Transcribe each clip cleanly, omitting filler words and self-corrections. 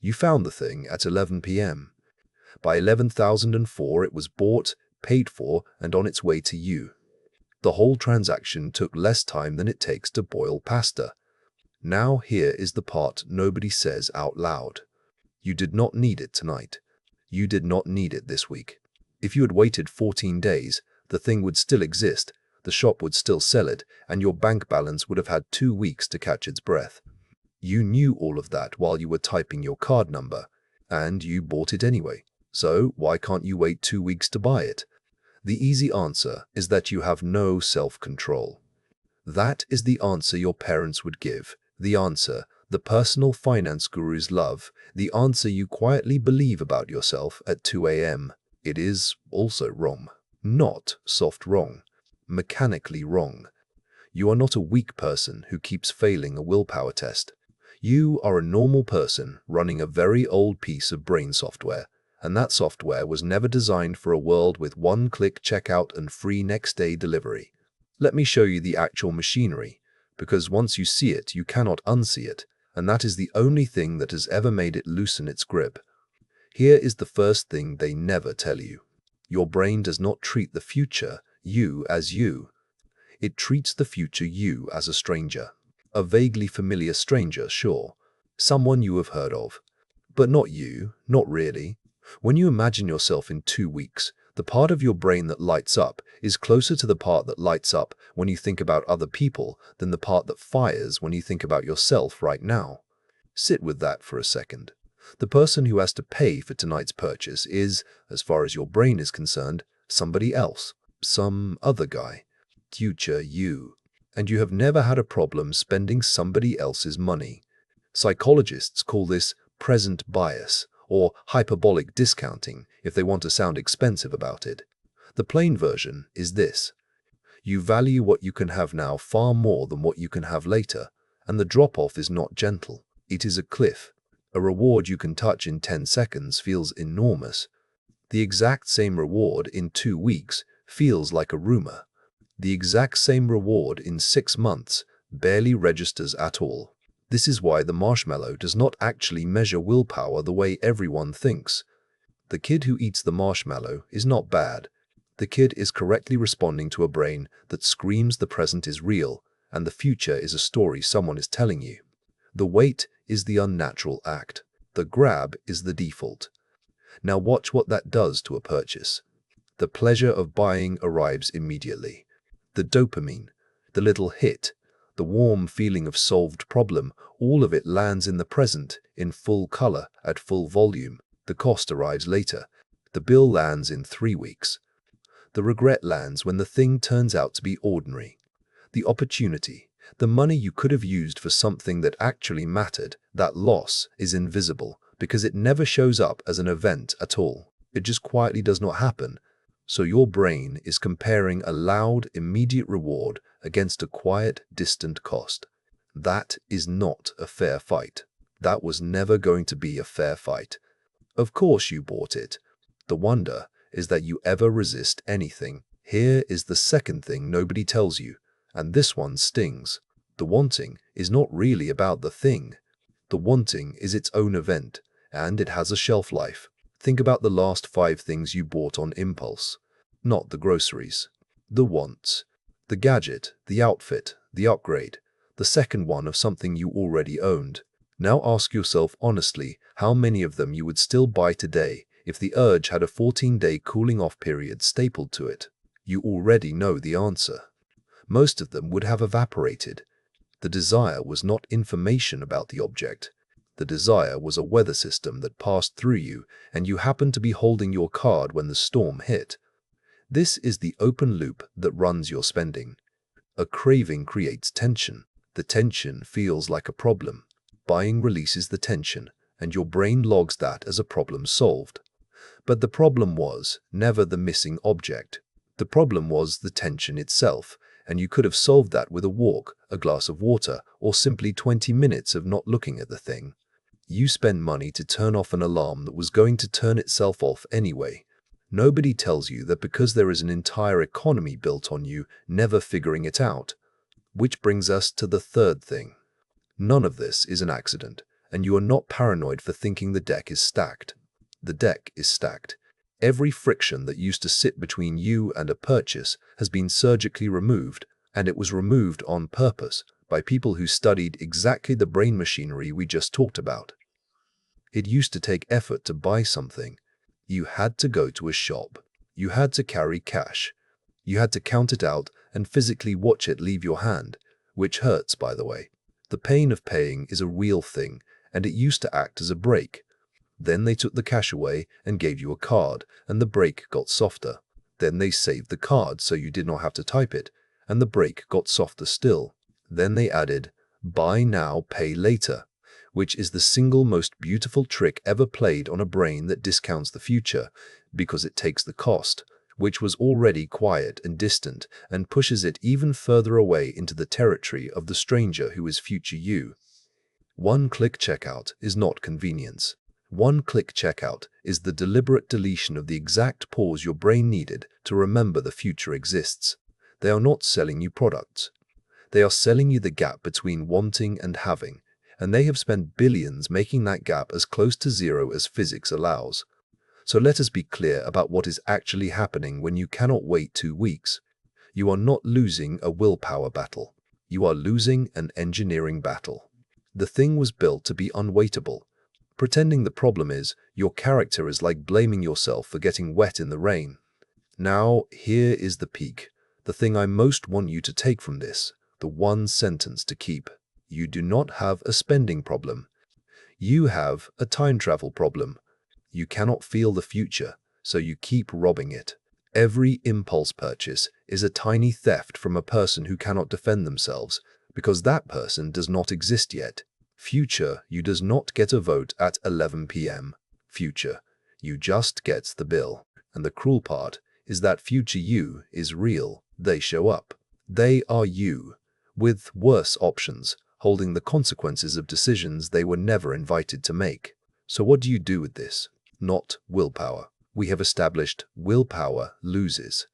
You found the thing at 11 p.m. By 11,004 it was bought, paid for, and on its way to you. The whole transaction took less time than it takes to boil pasta. Now here is the part nobody says out loud. You did not need it tonight. You did not need it this week. If you had waited 14 days, the thing would still exist, the shop would still sell it, and your bank balance would have had 2 weeks to catch its breath. You knew all of that while you were typing your card number, and you bought it anyway. So why can't you wait 2 weeks to buy it? The easy answer is that you have no self-control. That is the answer your parents would give, the answer the personal finance gurus love, the answer you quietly believe about yourself at 2 a.m. It is also wrong. Not soft wrong. Mechanically wrong. You are not a weak person who keeps failing a willpower test. You are a normal person running a very old piece of brain software, and that software was never designed for a world with one-click checkout and free next-day delivery. Let me show you the actual machinery, because once you see it, you cannot unsee it, and that is the only thing that has ever made it loosen its grip. Here is the first thing they never tell you. Your brain does not treat the future you as you. It treats the future you as a stranger. A vaguely familiar stranger, sure. Someone you have heard of. But not you, not really. When you imagine yourself in 2 weeks, the part of your brain that lights up is closer to the part that lights up when you think about other people than the part that fires when you think about yourself right now. Sit with that for a second. The person who has to pay for tonight's purchase is, as far as your brain is concerned, somebody else, some other guy, future you. And you have never had a problem spending somebody else's money. Psychologists call this present bias, or hyperbolic discounting if they want to sound expensive about it. The plain version is this. You value what you can have now far more than what you can have later, and the drop-off is not gentle. It is a cliff. A reward you can touch in 10 seconds feels enormous. The exact same reward in 2 weeks feels like a rumor. The exact same reward in 6 months barely registers at all. This is why the marshmallow does not actually measure willpower the way everyone thinks. The kid who eats the marshmallow is not bad. The kid is correctly responding to a brain that screams the present is real and the future is a story someone is telling you. The wait is the unnatural act. The grab is the default. Now watch what that does to a purchase. The pleasure of buying arrives immediately. The dopamine, the little hit, the warm feeling of solved problem, all of it lands in the present, in full color, at full volume. The cost arrives later. The bill lands in 3 weeks. The regret lands when the thing turns out to be ordinary. The opportunity, the money you could have used for something that actually mattered, that loss is invisible because it never shows up as an event at all. It just quietly does not happen. So your brain is comparing a loud, immediate reward against a quiet, distant cost. That is not a fair fight. That was never going to be a fair fight. Of course you bought it. The wonder is that you ever resist anything. Here is the second thing nobody tells you, and this one stings. The wanting is not really about the thing. The wanting is its own event, and it has a shelf life. Think about the last 5 things you bought on impulse. Not the groceries. The wants. The gadget, the outfit, the upgrade. The second one of something you already owned. Now ask yourself honestly how many of them you would still buy today if the urge had a 14-day cooling-off period stapled to it. You already know the answer. Most of them would have evaporated. The desire was not information about the object. The desire was a weather system that passed through you, and you happened to be holding your card when the storm hit. This is the open loop that runs your spending. A craving creates tension. The tension feels like a problem. Buying releases the tension, and your brain logs that as a problem solved. But the problem was never the missing object. The problem was the tension itself, and you could have solved that with a walk, a glass of water, or simply 20 minutes of not looking at the thing. You spend money to turn off an alarm that was going to turn itself off anyway. Nobody tells you that because there is an entire economy built on you never figuring it out. Which brings us to the third thing. None of this is an accident, and you are not paranoid for thinking the deck is stacked. The deck is stacked. Every friction that used to sit between you and a purchase has been surgically removed, and it was removed on purpose by people who studied exactly the brain machinery we just talked about. It used to take effort to buy something. You had to go to a shop. You had to carry cash. You had to count it out and physically watch it leave your hand, which hurts, by the way. The pain of paying is a real thing, and it used to act as a brake. Then they took the cash away and gave you a card, and the brake got softer. Then they saved the card so you did not have to type it, and the brake got softer still. Then they added, buy now, pay later, which is the single most beautiful trick ever played on a brain that discounts the future, because it takes the cost, which was already quiet and distant, and pushes it even further away into the territory of the stranger who is future you. One-click checkout is not convenience. One-click checkout is the deliberate deletion of the exact pause your brain needed to remember the future exists. They are not selling you products. They are selling you the gap between wanting and having, and they have spent billions making that gap as close to zero as physics allows. So let us be clear about what is actually happening when you cannot wait 2 weeks. You are not losing a willpower battle. You are losing an engineering battle. The thing was built to be unwaitable. Pretending the problem is your character is like blaming yourself for getting wet in the rain. Now, here is the peak. The thing I most want you to take from this, the one sentence to keep. You do not have a spending problem. You have a time travel problem. You cannot feel the future, so you keep robbing it. Every impulse purchase is a tiny theft from a person who cannot defend themselves, because that person does not exist yet. Future, you does not get a vote at 11 p.m. Future, you just gets the bill. And the cruel part is that future you is real. They show up. They are you, with worse options, holding the consequences of decisions they were never invited to make. So what do you do with this? Not willpower. We have established willpower loses.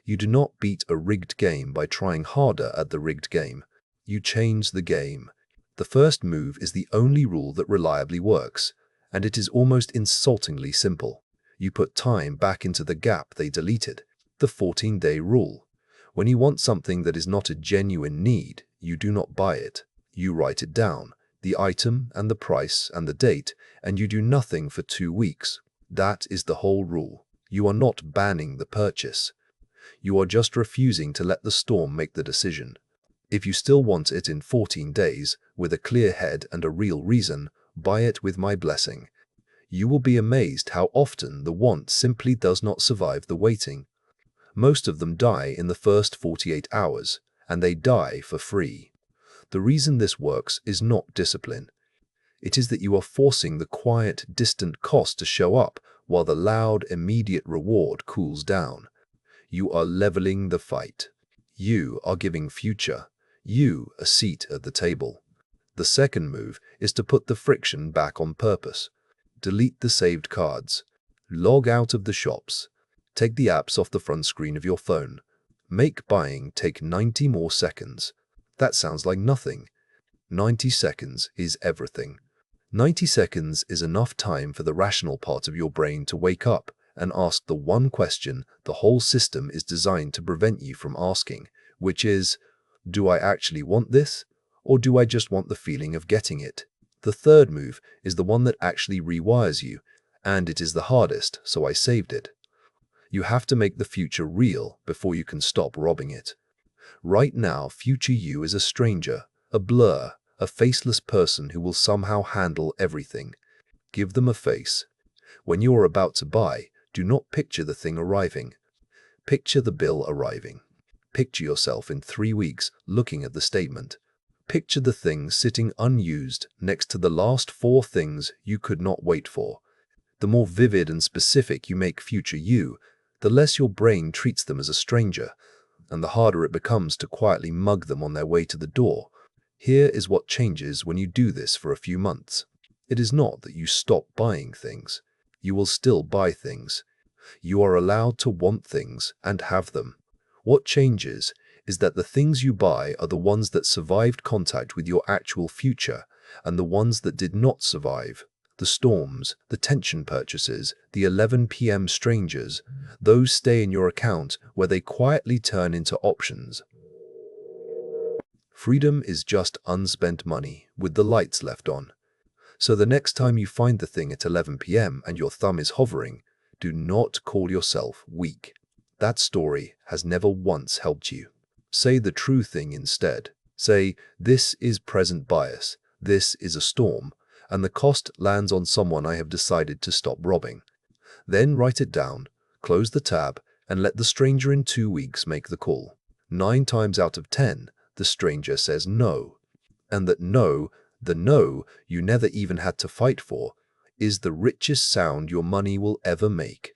You do not beat a rigged game by trying harder at the rigged game. You change the game. The first move is the only rule that reliably works, and it is almost insultingly simple. You put time back into the gap they deleted, the 14-day rule. When you want something that is not a genuine need, you do not buy it. You write it down, the item and the price and the date, and you do nothing for 2 weeks. That is the whole rule. You are not banning the purchase. You are just refusing to let the storm make the decision. If you still want it in 14 days, with a clear head and a real reason, buy it with my blessing. You will be amazed how often the want simply does not survive the waiting. Most of them die in the first 48 hours, and they die for free. The reason this works is not discipline. It is that you are forcing the quiet, distant cost to show up while the loud, immediate reward cools down. You are leveling the fight. You are giving future you a seat at the table. The second move is to put the friction back on purpose. Delete the saved cards. Log out of the shops. Take the apps off the front screen of your phone. Make buying take 90 more seconds. That sounds like nothing. 90 seconds is everything. 90 seconds is enough time for the rational part of your brain to wake up and ask the one question the whole system is designed to prevent you from asking, which is, do I actually want this, or do I just want the feeling of getting it? The third move is the one that actually rewires you, and it is the hardest, so I saved it. You have to make the future real before you can stop robbing it. Right now, future you is a stranger, a blur, a faceless person who will somehow handle everything. Give them a face. When you are about to buy, do not picture the thing arriving. Picture the bill arriving. Picture yourself in 3 weeks looking at the statement. Picture the thing sitting unused next to the last 4 things you could not wait for. The more vivid and specific you make future you, the less your brain treats them as a stranger, and the harder it becomes to quietly mug them on their way to the door. Here is what changes when you do this for a few months. It is not that you stop buying things. You will still buy things. You are allowed to want things and have them. What changes is that the things you buy are the ones that survived contact with your actual future And the ones that did not survive, the storms, the tension purchases, the 11 p.m. strangers, those stay in your account where they quietly turn into options. Freedom is just unspent money with the lights left on. So the next time you find the thing at 11 p.m. and your thumb is hovering, do not call yourself weak. That story has never once helped you. Say the true thing instead. Say, this is present bias, this is a storm, and the cost lands on someone I have decided to stop robbing. Then write it down, close the tab, and let the stranger in 2 weeks make the call. 9 times out of 10, the stranger says no. And that no, the no you never even had to fight for, is the richest sound your money will ever make.